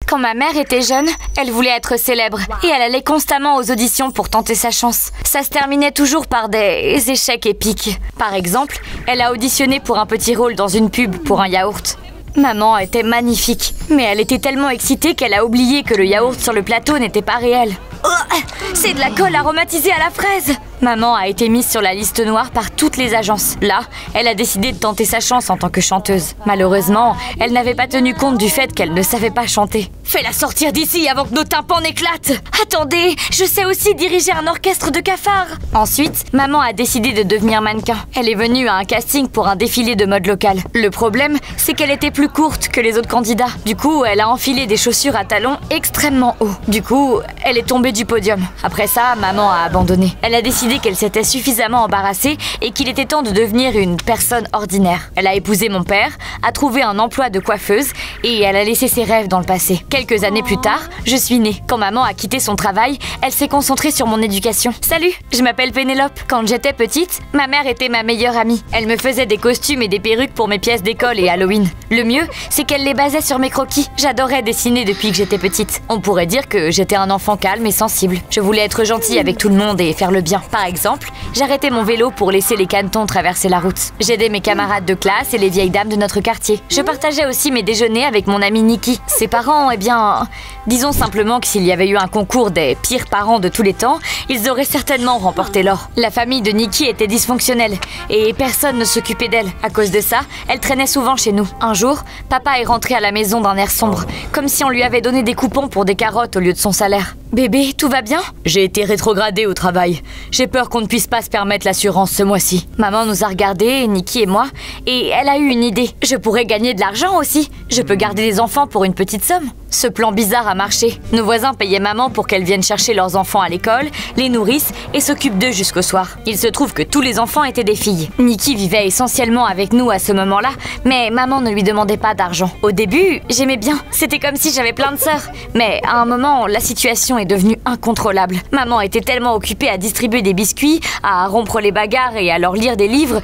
Quand ma mère était jeune, elle voulait être célèbre et elle allait constamment aux auditions pour tenter sa chance. Ça se terminait toujours par des échecs épiques. Par exemple, elle a auditionné pour un petit rôle dans une pub pour un yaourt. Maman était magnifique, mais elle était tellement excitée qu'elle a oublié que le yaourt sur le plateau n'était pas réel. Oh, c'est de la colle aromatisée à la fraise! Maman a été mise sur la liste noire par toutes les agences. Là, elle a décidé de tenter sa chance en tant que chanteuse. Malheureusement, elle n'avait pas tenu compte du fait qu'elle ne savait pas chanter. Fais-la sortir d'ici avant que nos tympans n'éclatent! Attendez, je sais aussi diriger un orchestre de cafards! Ensuite, maman a décidé de devenir mannequin. Elle est venue à un casting pour un défilé de mode local. Le problème, c'est qu'elle était plus courte que les autres candidats. Du coup, elle a enfilé des chaussures à talons extrêmement hauts. Du coup, elle est tombée du podium. Après ça, maman a abandonné. Elle a décidé qu'elle s'était suffisamment embarrassée et qu'il était temps de devenir une personne ordinaire. Elle a épousé mon père, a trouvé un emploi de coiffeuse et elle a laissé ses rêves dans le passé. Quelques années plus tard, je suis née. Quand maman a quitté son travail, elle s'est concentrée sur mon éducation. Salut, je m'appelle Pénélope. Quand j'étais petite, ma mère était ma meilleure amie. Elle me faisait des costumes et des perruques pour mes pièces d'école et Halloween. Le mieux, c'est qu'elle les basait sur mes croquis. J'adorais dessiner depuis que j'étais petite. On pourrait dire que j'étais un enfant calme et sensible. Je voulais être gentille avec tout le monde et faire le bien. Par exemple, j'arrêtais mon vélo pour laisser les canetons traverser la route. J'aidais mes camarades de classe et les vieilles dames de notre quartier. Je partageais aussi mes déjeuners avec mon ami Nikki. Ses parents, eh bien, disons simplement que s'il y avait eu un concours des pires parents de tous les temps, ils auraient certainement remporté l'or. La famille de Nikki était dysfonctionnelle et personne ne s'occupait d'elle. À cause de ça, elle traînait souvent chez nous. Un jour, papa est rentré à la maison d'un air sombre, comme si on lui avait donné des coupons pour des carottes au lieu de son salaire. Bébé, tout va bien? J'ai été rétrogradée au travail. J'ai peur qu'on ne puisse pas se permettre l'assurance ce mois-ci. Maman nous a regardés, Nikki et moi, et elle a eu une idée. Je pourrais gagner de l'argent aussi. Je peux garder les enfants pour une petite somme. Ce plan bizarre a marché. Nos voisins payaient maman pour qu'elle vienne chercher leurs enfants à l'école, les nourrisse et s'occupe d'eux jusqu'au soir. Il se trouve que tous les enfants étaient des filles. Nikki vivait essentiellement avec nous à ce moment-là, mais maman ne lui demandait pas d'argent. Au début, j'aimais bien. C'était comme si j'avais plein de sœurs. Mais à un moment, la situation est devenue incontrôlable. Maman était tellement occupée à distribuer des biscuits, à rompre les bagarres et à leur lire des livres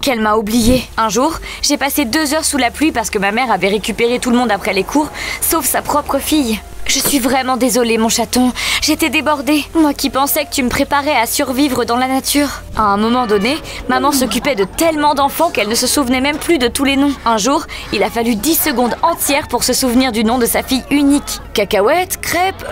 qu'elle m'a oubliée. Un jour, j'ai passé 2 heures sous la pluie parce que ma mère avait récupéré tout le monde après les cours, sauf sa propre fille. Je suis vraiment désolée, mon chaton. J'étais débordée. Moi qui pensais que tu me préparais à survivre dans la nature. À un moment donné, maman s'occupait de tellement d'enfants qu'elle ne se souvenait même plus de tous les noms. Un jour, il a fallu 10 secondes entières pour se souvenir du nom de sa fille unique. Cacahuète, crêpe,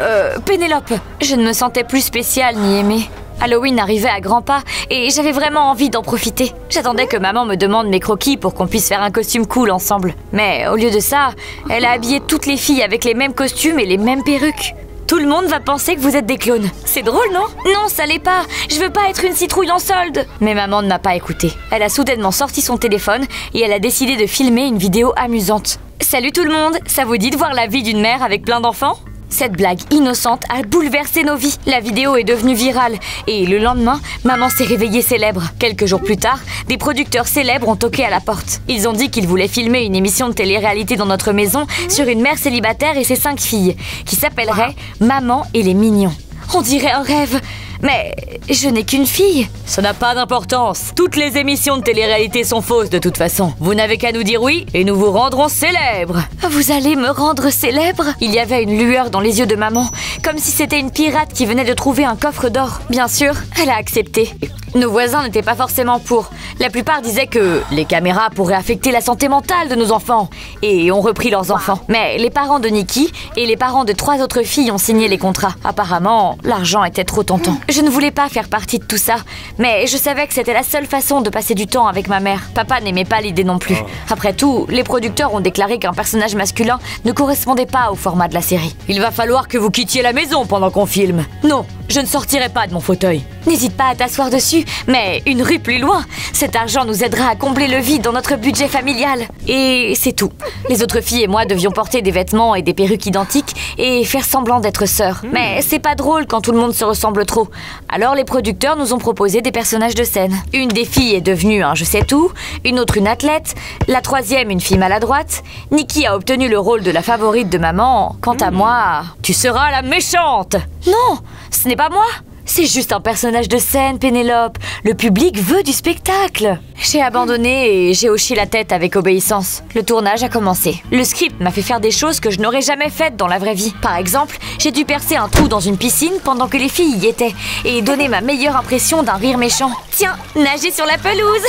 Pénélope. Je ne me sentais plus spéciale ni aimée. Halloween arrivait à grands pas et j'avais vraiment envie d'en profiter. J'attendais que maman me demande mes croquis pour qu'on puisse faire un costume cool ensemble. Mais au lieu de ça, elle a habillé toutes les filles avec les mêmes costumes et les mêmes perruques. Tout le monde va penser que vous êtes des clones. C'est drôle, non? Non, ça l'est pas. Je veux pas être une citrouille en solde. Mais maman ne m'a pas écoutée. Elle a soudainement sorti son téléphone et elle a décidé de filmer une vidéo amusante. Salut tout le monde, ça vous dit de voir la vie d'une mère avec plein d'enfants? Cette blague innocente a bouleversé nos vies. La vidéo est devenue virale et le lendemain, maman s'est réveillée célèbre. Quelques jours plus tard, des producteurs célèbres ont toqué à la porte. Ils ont dit qu'ils voulaient filmer une émission de télé-réalité dans notre maison sur une mère célibataire et ses 5 filles, qui s'appellerait Maman et les Mignons. On dirait un rêve. Mais je n'ai qu'une fille. Ça n'a pas d'importance. Toutes les émissions de télé-réalité sont fausses de toute façon. Vous n'avez qu'à nous dire oui et nous vous rendrons célèbres. Vous allez me rendre célèbre? Il y avait une lueur dans les yeux de maman, comme si c'était une pirate qui venait de trouver un coffre d'or. Bien sûr, elle a accepté. Nos voisins n'étaient pas forcément pour. La plupart disaient que les caméras pourraient affecter la santé mentale de nos enfants et ont repris leurs enfants. Mais les parents de Nikki et les parents de 3 autres filles ont signé les contrats. Apparemment, l'argent était trop tentant. Je ne voulais pas faire partie de tout ça, mais je savais que c'était la seule façon de passer du temps avec ma mère. Papa n'aimait pas l'idée non plus. Après tout, les producteurs ont déclaré qu'un personnage masculin ne correspondait pas au format de la série. Il va falloir que vous quittiez la maison pendant qu'on filme. Non, je ne sortirai pas de mon fauteuil. N'hésite pas à t'asseoir dessus, mais une rue plus loin. Cet argent nous aidera à combler le vide dans notre budget familial. Et c'est tout. Les autres filles et moi devions porter des vêtements et des perruques identiques et faire semblant d'être sœurs. Mais c'est pas drôle quand tout le monde se ressemble trop. Alors les producteurs nous ont proposé des personnages de scène. Une des filles est devenue un je sais tout, une autre une athlète, la troisième une fille maladroite. Nikki a obtenu le rôle de la favorite de maman. Quant à moi, tu seras la méchante. Non, ce n'est pas moi. C'est juste un personnage de scène, Pénélope. Le public veut du spectacle. J'ai abandonné et j'ai hoché la tête avec obéissance. Le tournage a commencé. Le script m'a fait faire des choses que je n'aurais jamais faites dans la vraie vie. Par exemple, j'ai dû percer un trou dans une piscine pendant que les filles y étaient et donner ma meilleure impression d'un rire méchant. Tiens, nager sur la pelouse.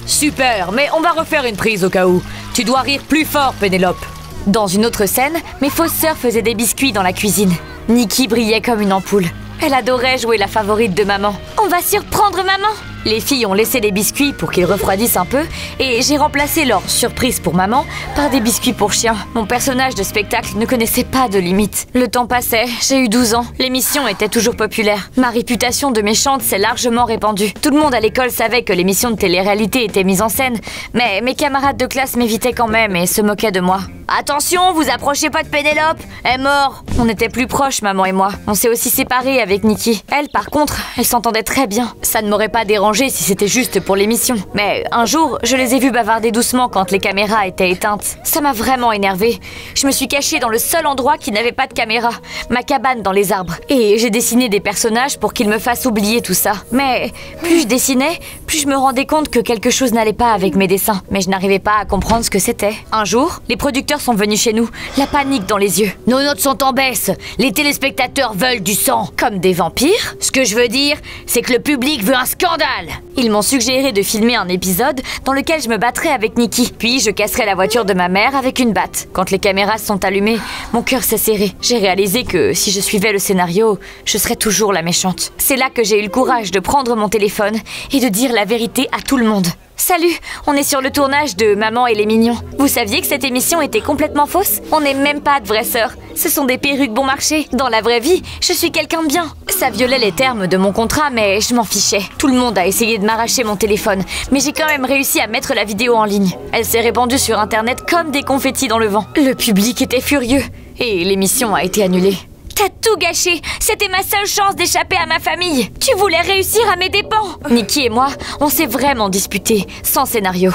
Super, mais on va refaire une prise au cas où. Tu dois rire plus fort, Pénélope. Dans une autre scène, mes fausses sœurs faisaient des biscuits dans la cuisine. Nikki brillait comme une ampoule. Elle adorait jouer la favorite de maman. On va surprendre maman! Les filles ont laissé les biscuits pour qu'ils refroidissent un peu et j'ai remplacé leur surprise pour maman par des biscuits pour chiens. Mon personnage de spectacle ne connaissait pas de limites. Le temps passait, j'ai eu 12 ans. L'émission était toujours populaire. Ma réputation de méchante s'est largement répandue. Tout le monde à l'école savait que l'émission de télé-réalité était mise en scène, mais mes camarades de classe m'évitaient quand même et se moquaient de moi. Attention, vous approchez pas de Pénélope, elle est morte. On était plus proches, maman et moi. On s'est aussi séparés avec Nikki. Elle, par contre, elle s'entendait très bien. Ça ne m'aurait pas dérangé si c'était juste pour l'émission. Mais un jour, je les ai vus bavarder doucement quand les caméras étaient éteintes. Ça m'a vraiment énervée. Je me suis cachée dans le seul endroit qui n'avait pas de caméra, ma cabane dans les arbres. Et j'ai dessiné des personnages pour qu'ils me fassent oublier tout ça. Mais plus je dessinais, plus je me rendais compte que quelque chose n'allait pas avec mes dessins. Mais je n'arrivais pas à comprendre ce que c'était. Un jour, les producteurs sont venus chez nous, la panique dans les yeux. Nos notes sont en baisse. Les téléspectateurs veulent du sang. Comme des vampires? Ce que je veux dire, c'est que le public veut un scandale. Ils m'ont suggéré de filmer un épisode dans lequel je me battrais avec Nikki. Puis je casserais la voiture de ma mère avec une batte. Quand les caméras se sont allumées, mon cœur s'est serré. J'ai réalisé que si je suivais le scénario, je serais toujours la méchante. C'est là que j'ai eu le courage de prendre mon téléphone et de dire la vérité à tout le monde. Salut, on est sur le tournage de Maman et les Mignons. Vous saviez que cette émission était complètement fausse? On n'est même pas de vraies sœurs. Ce sont des perruques bon marché. Dans la vraie vie, je suis quelqu'un de bien. Ça violait les termes de mon contrat, mais je m'en fichais. Tout le monde a essayé de m'arracher mon téléphone, mais j'ai quand même réussi à mettre la vidéo en ligne. Elle s'est répandue sur Internet comme des confettis dans le vent. Le public était furieux et l'émission a été annulée. T'as tout gâché. C'était ma seule chance d'échapper à ma famille. Tu voulais réussir à mes dépens. Nikki et moi, on s'est vraiment disputés, sans scénario.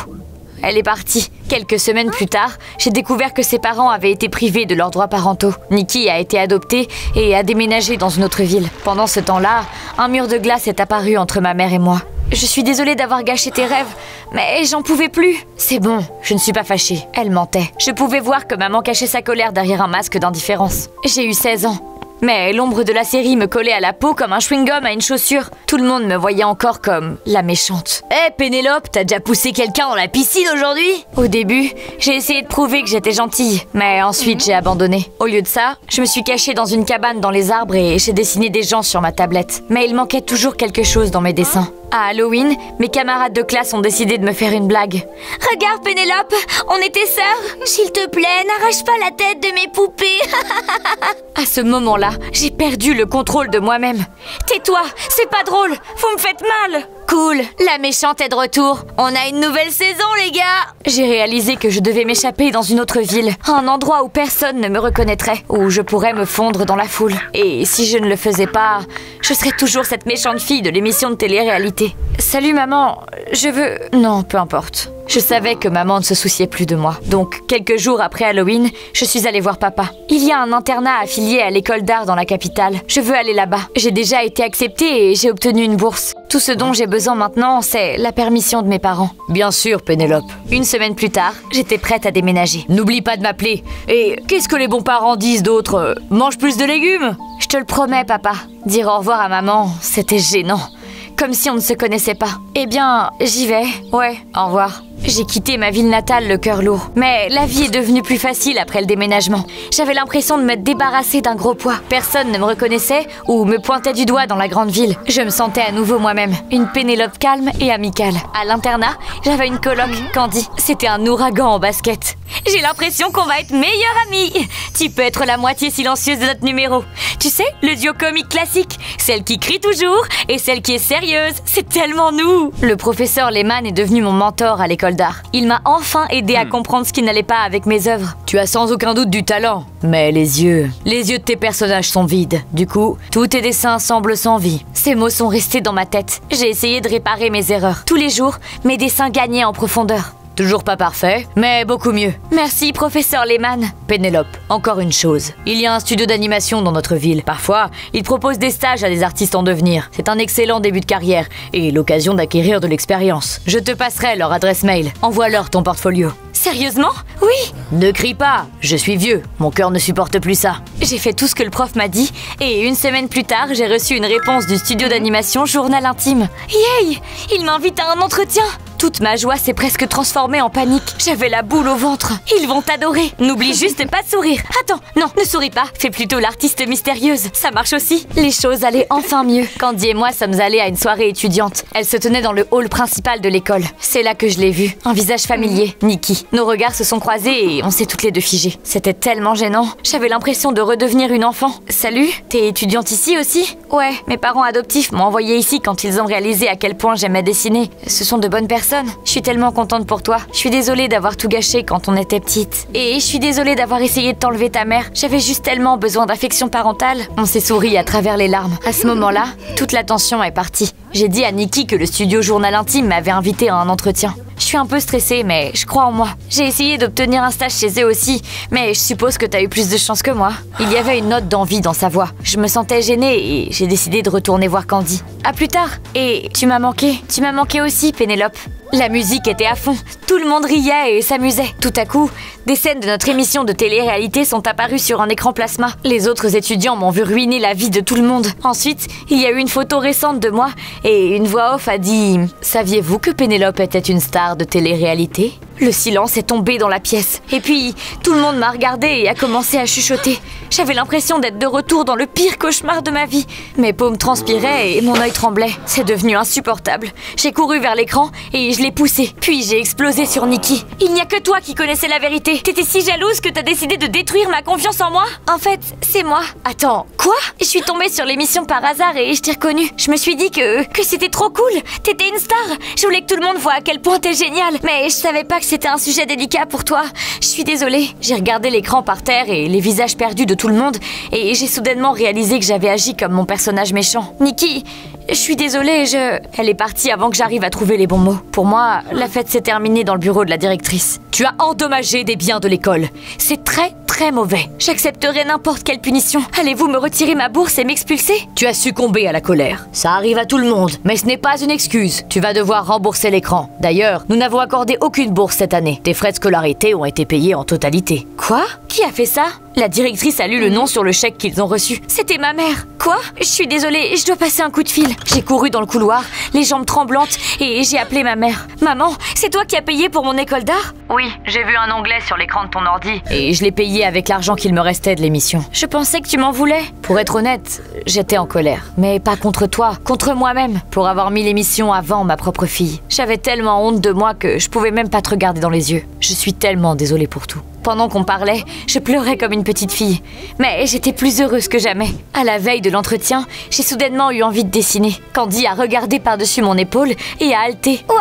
Elle est partie. Quelques semaines plus tard, j'ai découvert que ses parents avaient été privés de leurs droits parentaux. Nikki a été adoptée et a déménagé dans une autre ville. Pendant ce temps-là, un mur de glace est apparu entre ma mère et moi. Je suis désolée d'avoir gâché tes rêves, mais j'en pouvais plus. C'est bon, je ne suis pas fâchée. Elle mentait. Je pouvais voir que maman cachait sa colère derrière un masque d'indifférence. J'ai eu 16 ans. Mais l'ombre de la série me collait à la peau comme un chewing-gum à une chaussure. Tout le monde me voyait encore comme la méchante. Hé Pénélope, t'as déjà poussé quelqu'un dans la piscine aujourd'hui? Au début, j'ai essayé de prouver que j'étais gentille, mais ensuite j'ai abandonné. Au lieu de ça, je me suis cachée dans une cabane dans les arbres et j'ai dessiné des gens sur ma tablette. Mais il manquait toujours quelque chose dans mes dessins. À Halloween, mes camarades de classe ont décidé de me faire une blague. Regarde Pénélope, on était sœurs. S'il te plaît, n'arrache pas la tête de mes poupées. À ce moment-là, j'ai perdu le contrôle de moi-même. Tais-toi, c'est pas drôle, vous me faites mal. Cool, la méchante est de retour. On a une nouvelle saison, les gars. J'ai réalisé que je devais m'échapper dans une autre ville, un endroit où personne ne me reconnaîtrait, où je pourrais me fondre dans la foule. Et si je ne le faisais pas, je serais toujours cette méchante fille de l'émission de télé-réalité. Salut maman, je veux... Non, peu importe. Je savais que maman ne se souciait plus de moi. Donc, quelques jours après Halloween, je suis allée voir papa. Il y a un internat affilié à l'école d'art dans la capitale. Je veux aller là-bas. J'ai déjà été acceptée et j'ai obtenu une bourse. Tout ce dont j'ai besoin maintenant, c'est la permission de mes parents. Bien sûr, Pénélope. Une semaine plus tard, j'étais prête à déménager. N'oublie pas de m'appeler. Et qu'est-ce que les bons parents disent d'autre? Mange plus de légumes? Je te le promets, papa. Dire au revoir à maman, c'était gênant. Comme si on ne se connaissait pas. Eh bien, j'y vais. Ouais, au revoir. J'ai quitté ma ville natale le cœur lourd. Mais la vie est devenue plus facile après le déménagement. J'avais l'impression de m'être débarrassée d'un gros poids. Personne ne me reconnaissait ou me pointait du doigt dans la grande ville. Je me sentais à nouveau moi-même. Une Pénélope calme et amicale. À l'internat, j'avais une coloc, Candy. C'était un ouragan en basket. J'ai l'impression qu'on va être meilleures amies. Tu peux être la moitié silencieuse de notre numéro. Tu sais, le duo comique classique. Celle qui crie toujours et celle qui est sérieuse. C'est tellement nous. Le professeur Lehman est devenu mon mentor à l'école d'art. Il m'a enfin aidé à comprendre ce qui n'allait pas avec mes œuvres. Tu as sans aucun doute du talent, mais les yeux de tes personnages sont vides. Du coup, tous tes dessins semblent sans vie. Ces mots sont restés dans ma tête. J'ai essayé de réparer mes erreurs. Tous les jours, mes dessins gagnaient en profondeur. Toujours pas parfait, mais beaucoup mieux. Merci, professeur Lehman. Pénélope, encore une chose. Il y a un studio d'animation dans notre ville. Parfois, ils proposent des stages à des artistes en devenir. C'est un excellent début de carrière et l'occasion d'acquérir de l'expérience. Je te passerai leur adresse mail. Envoie-leur ton portfolio. Sérieusement? Oui. Ne crie pas, je suis vieux. Mon cœur ne supporte plus ça. J'ai fait tout ce que le prof m'a dit et une semaine plus tard, j'ai reçu une réponse du studio d'animation Journal Intime. Yay! Il m'invite à un entretien. Toute ma joie s'est presque transformée en panique. J'avais la boule au ventre. Ils vont t'adorer. N'oublie juste pas de sourire. Attends, non, ne souris pas. Fais plutôt l'artiste mystérieuse. Ça marche aussi. Les choses allaient enfin mieux. Candy et moi sommes allés à une soirée étudiante. Elle se tenait dans le hall principal de l'école. C'est là que je l'ai vue. Un visage familier, Nikki. Nos regards se sont croisés et on s'est toutes les deux figées. C'était tellement gênant. J'avais l'impression de redevenir une enfant. Salut, t'es étudiante ici aussi? Ouais, mes parents adoptifs m'ont envoyée ici quand ils ont réalisé à quel point j'aimais dessiner. Ce sont de bonnes personnes. Je suis tellement contente pour toi. Je suis désolée d'avoir tout gâché quand on était petite. Et je suis désolée d'avoir essayé de t'enlever ta mère. J'avais juste tellement besoin d'affection parentale. On s'est souri à travers les larmes. À ce moment-là, toute la tension est partie. J'ai dit à Nikki que le studio Journal Intime m'avait invité à un entretien. Je suis un peu stressée, mais je crois en moi. J'ai essayé d'obtenir un stage chez eux aussi, mais je suppose que t'as eu plus de chance que moi. Il y avait une note d'envie dans sa voix. Je me sentais gênée et j'ai décidé de retourner voir Candy. À plus tard. Et tu m'as manqué. Tu m'as manqué aussi, Pénélope. La musique était à fond. Tout le monde riait et s'amusait. Tout à coup, des scènes de notre émission de télé-réalité sont apparues sur un écran plasma. Les autres étudiants m'ont vu ruiner la vie de tout le monde. Ensuite, il y a eu une photo récente de moi et une voix off a dit « Saviez-vous que Pénélope était une star de télé-réalité ?» Le silence est tombé dans la pièce. Et puis, tout le monde m'a regardé et a commencé à chuchoter. J'avais l'impression d'être de retour dans le pire cauchemar de ma vie. Mes paumes transpiraient et mon œil tremblait. C'est devenu insupportable. J'ai couru vers l'écran et je l'ai poussé. Puis j'ai explosé sur Nikki. Il n'y a que toi qui connaissais la vérité. T'étais si jalouse que t'as décidé de détruire ma confiance en moi? En fait, c'est moi. Attends, quoi? Je suis tombée sur l'émission par hasard et je t'ai reconnue. Je me suis dit que c'était trop cool. T'étais une star. Je voulais que tout le monde voie à quel point t'es génial. Mais je savais pas que c'était un sujet délicat pour toi. Je suis désolée. J'ai regardé l'écran par terre et les visages perdus de tout le monde et j'ai soudainement réalisé que j'avais agi comme mon personnage méchant. Nikki, je suis désolée, Elle est partie avant que j'arrive à trouver les bons mots. Pour moi, la fête s'est terminée dans le bureau de la directrice. Tu as endommagé des biens de l'école. C'est très mauvais. J'accepterai n'importe quelle punition. Allez-vous me retirer ma bourse et m'expulser? Tu as succombé à la colère. Ça arrive à tout le monde, mais ce n'est pas une excuse. Tu vas devoir rembourser l'écran. D'ailleurs, nous n'avons accordé aucune bourse cette année. Tes frais de scolarité ont été payés en totalité. Quoi? Qui a fait ça? La directrice a lu le nom sur le chèque qu'ils ont reçu. C'était ma mère. Quoi? Je suis désolée, je dois passer un coup de fil. J'ai couru dans le couloir, les jambes tremblantes, et j'ai appelé ma mère. Maman, c'est toi qui as payé pour mon école d'art? Oui, j'ai vu un onglet sur l'écran de ton ordi et je l'ai payé avec l'argent qu'il me restait de l'émission. Je pensais que tu m'en voulais. Pour être honnête, j'étais en colère. Mais pas contre toi, contre moi-même, pour avoir mis l'émission avant ma propre fille. J'avais tellement honte de moi que je pouvais même pas te regarder dans les yeux. Je suis tellement désolée pour tout. Pendant qu'on parlait, je pleurais comme une petite fille. Mais j'étais plus heureuse que jamais. À la veille de l'entretien, j'ai soudainement eu envie de dessiner. Candy a regardé par-dessus mon épaule et a haleté. Waouh!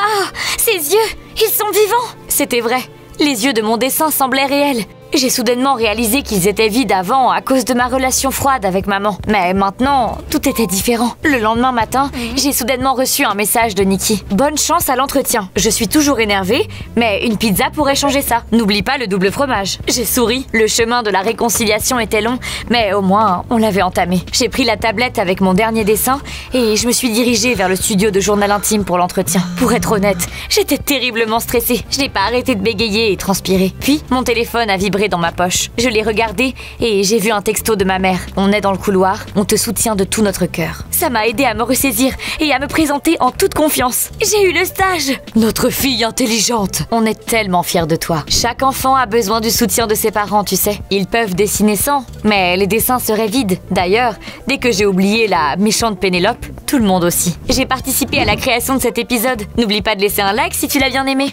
Ses yeux! Ils sont vivants! C'était vrai. Les yeux de mon dessin semblaient réels. J'ai soudainement réalisé qu'ils étaient vides avant à cause de ma relation froide avec maman. Mais maintenant, tout était différent. Le lendemain matin, j'ai soudainement reçu un message de Nikki. Bonne chance à l'entretien. Je suis toujours énervée, mais une pizza pourrait changer ça. N'oublie pas le double fromage. J'ai souri. Le chemin de la réconciliation était long, mais au moins, on l'avait entamé. J'ai pris la tablette avec mon dernier dessin et je me suis dirigée vers le studio de Journal Intime pour l'entretien. Pour être honnête, j'étais terriblement stressée. Je n'ai pas arrêté de bégayer et transpirer. Puis, mon téléphone a vibré dans ma poche. Je l'ai regardé et j'ai vu un texto de ma mère. On est dans le couloir, on te soutient de tout notre cœur. Ça m'a aidé à me ressaisir et à me présenter en toute confiance. J'ai eu le stage! Notre fille intelligente! On est tellement fiers de toi. Chaque enfant a besoin du soutien de ses parents, tu sais. Ils peuvent dessiner sans, mais les dessins seraient vides. D'ailleurs, dès que j'ai oublié la méchante Pénélope, tout le monde aussi. J'ai participé à la création de cet épisode. N'oublie pas de laisser un like si tu l'as bien aimé.